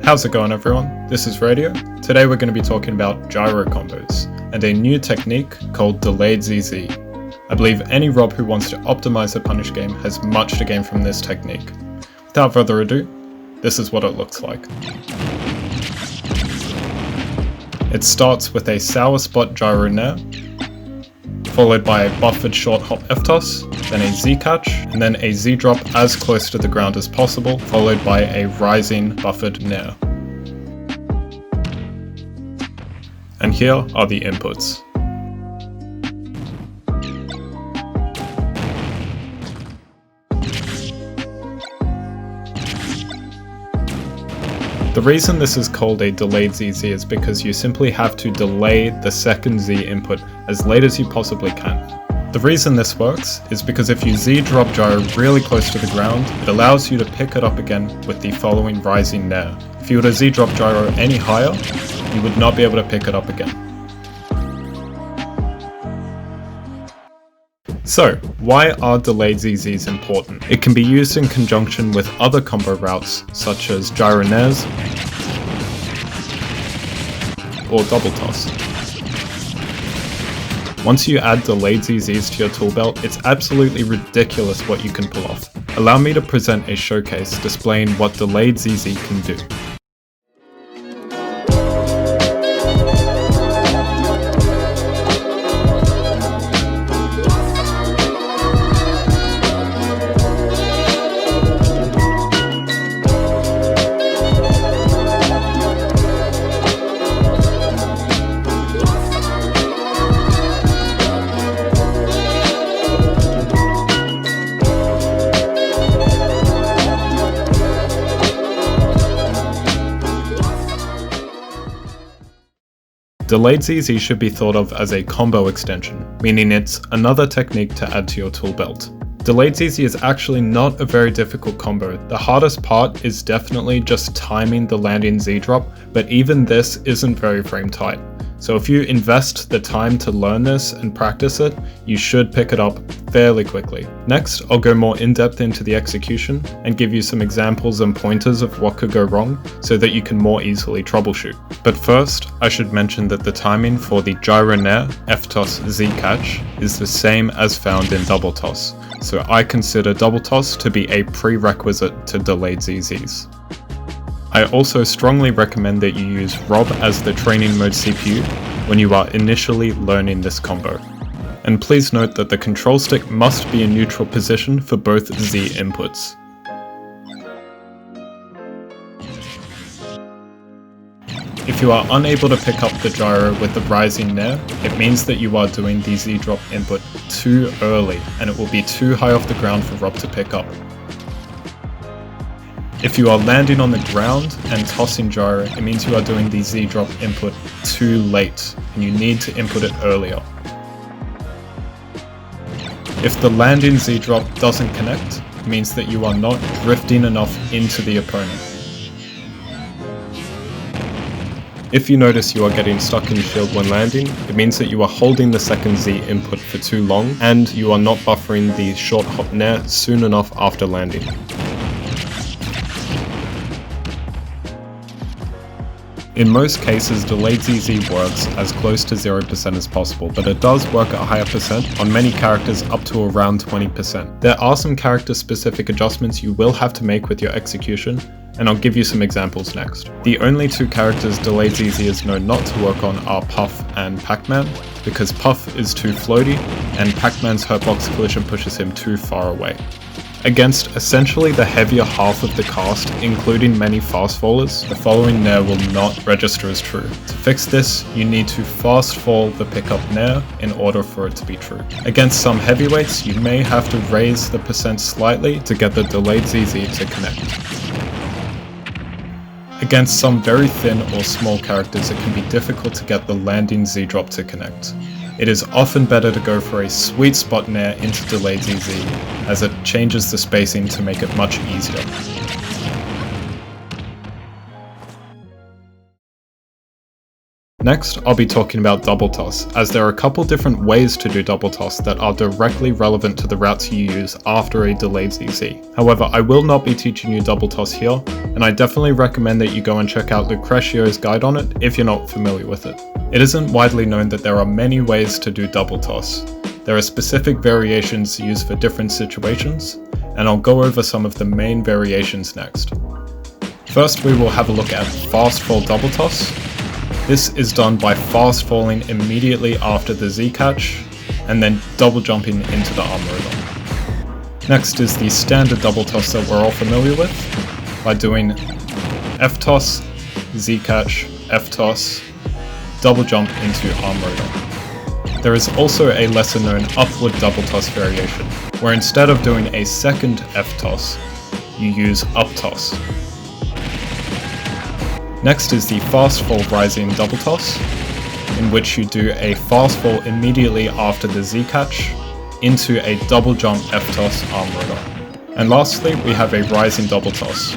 How's it going everyone? This is Radio. Today we're going to be talking about gyro combos and a new technique called delayed ZZ. I believe any R.O.B who wants to optimize the punish game has much to gain from this technique. Without further ado, this is what it looks like. It starts with a sour spot gyro nair, followed by a buffered short hop F-toss, then a Z catch, and then a Z drop as close to the ground as possible, followed by a rising buffered nair. And here are the inputs. The reason this is called a delayed ZZ is because you simply have to delay the second Z input as late as you possibly can. The reason this works is because if you Z drop gyro really close to the ground, it allows you to pick it up again with the following rising nair. If you were to Z drop gyro any higher, you would not be able to pick it up again. So, why are delayed ZZs important? It can be used in conjunction with other combo routes such as gyro nairs or double toss. Once you add delayed ZZs to your tool belt, it's absolutely ridiculous what you can pull off. Allow me to present a showcase displaying what delayed ZZ can do. Delayed ZZ should be thought of as a combo extension, meaning it's another technique to add to your tool belt. Delayed ZZ is actually not a very difficult combo. The hardest part is definitely just timing the landing Z drop, but even this isn't very frame tight. So if you invest the time to learn this and practice it, you should pick it up fairly quickly. Next, I'll go more in depth into the execution and give you some examples and pointers of what could go wrong so that you can more easily troubleshoot. But first, I should mention that the timing for the gyro nair, F-toss, Z catch is the same as found in double toss. So I consider double toss to be a prerequisite to delayed ZZs. I also strongly recommend that you use R.O.B as the training mode CPU when you are initially learning this combo. And please note that the control stick must be in neutral position for both Z inputs. If you are unable to pick up the gyro with the rising nair, it means that you are doing the Z drop input too early and it will be too high off the ground for R.O.B to pick up. If you are landing on the ground and tossing gyro, it means you are doing the Z drop input too late and you need to input it earlier. If the landing Z drop doesn't connect, it means that you are not drifting enough into the opponent. If you notice you are getting stuck in shield when landing, it means that you are holding the second Z input for too long and you are not buffering the short hop nair soon enough after landing. In most cases, delayed ZZ works as close to 0% as possible, but it does work at a higher percent, on many characters up to around 20%. There are some character specific adjustments you will have to make with your execution, and I'll give you some examples next. The only two characters delayed ZZ is known not to work on are Puff and Pac-Man, because Puff is too floaty, and Pac-Man's hurtbox collision pushes him too far away. Against essentially the heavier half of the cast, including many fast fallers, the following nair will not register as true. To fix this, you need to fast fall the pickup nair in order for it to be true. Against some heavyweights, you may have to raise the percent slightly to get the delayed ZZ to connect. Against some very thin or small characters, it can be difficult to get the landing Z drop to connect. It is often better to go for a sweet spot nair into delayed ZZ, as it changes the spacing to make it much easier. Next, I'll be talking about double toss, as there are a couple different ways to do double toss that are directly relevant to the routes you use after a delayed ZZ. However, I will not be teaching you double toss here, and I definitely recommend that you go and check out Lucrecio's guide on it if you're not familiar with it. It isn't widely known that there are many ways to do double toss. There are specific variations used for different situations, and I'll go over some of the main variations next. First, we will have a look at fast fall double toss. This is done by fast falling immediately after the Z catch, and then double jumping into the arm rotor. Next is the standard double toss that we're all familiar with, by doing F toss, Z catch, F toss, double jump into arm rotor. There is also a lesser known upward double toss variation, where instead of doing a second F toss, you use up toss. Next is the fast fall rising double toss, in which you do a fast fall immediately after the Z catch into a double jump F toss arm rotor. And lastly, we have a rising double toss,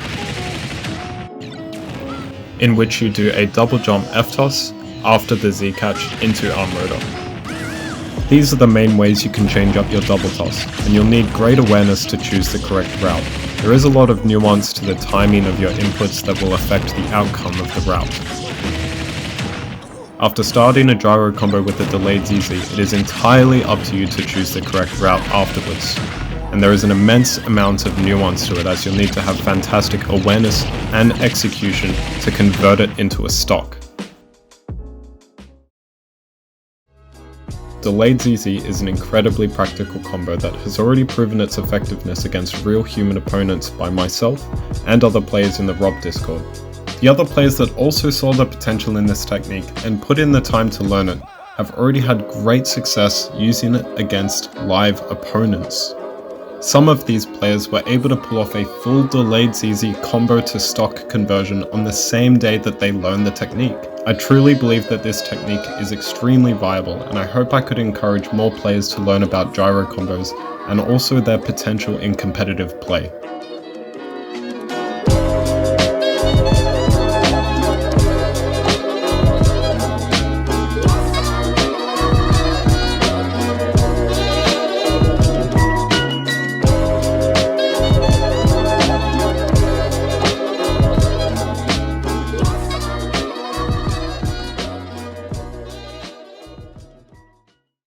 in which you do a double jump F toss after the Z catch into arm rotor. These are the main ways you can change up your double toss, and you'll need great awareness to choose the correct route. There is a lot of nuance to the timing of your inputs that will affect the outcome of the route. After starting a gyro combo with a delayed ZZ, it is entirely up to you to choose the correct route afterwards. And there is an immense amount of nuance to it, as you'll need to have fantastic awareness and execution to convert it into a stock. Delayed ZZ is an incredibly practical combo that has already proven its effectiveness against real human opponents by myself and other players in the R.O.B Discord. The other players that also saw the potential in this technique and put in the time to learn it have already had great success using it against live opponents. Some of these players were able to pull off a full delayed ZZ combo to stock conversion on the same day that they learned the technique. I truly believe that this technique is extremely viable, and I hope I could encourage more players to learn about gyro combos and also their potential in competitive play.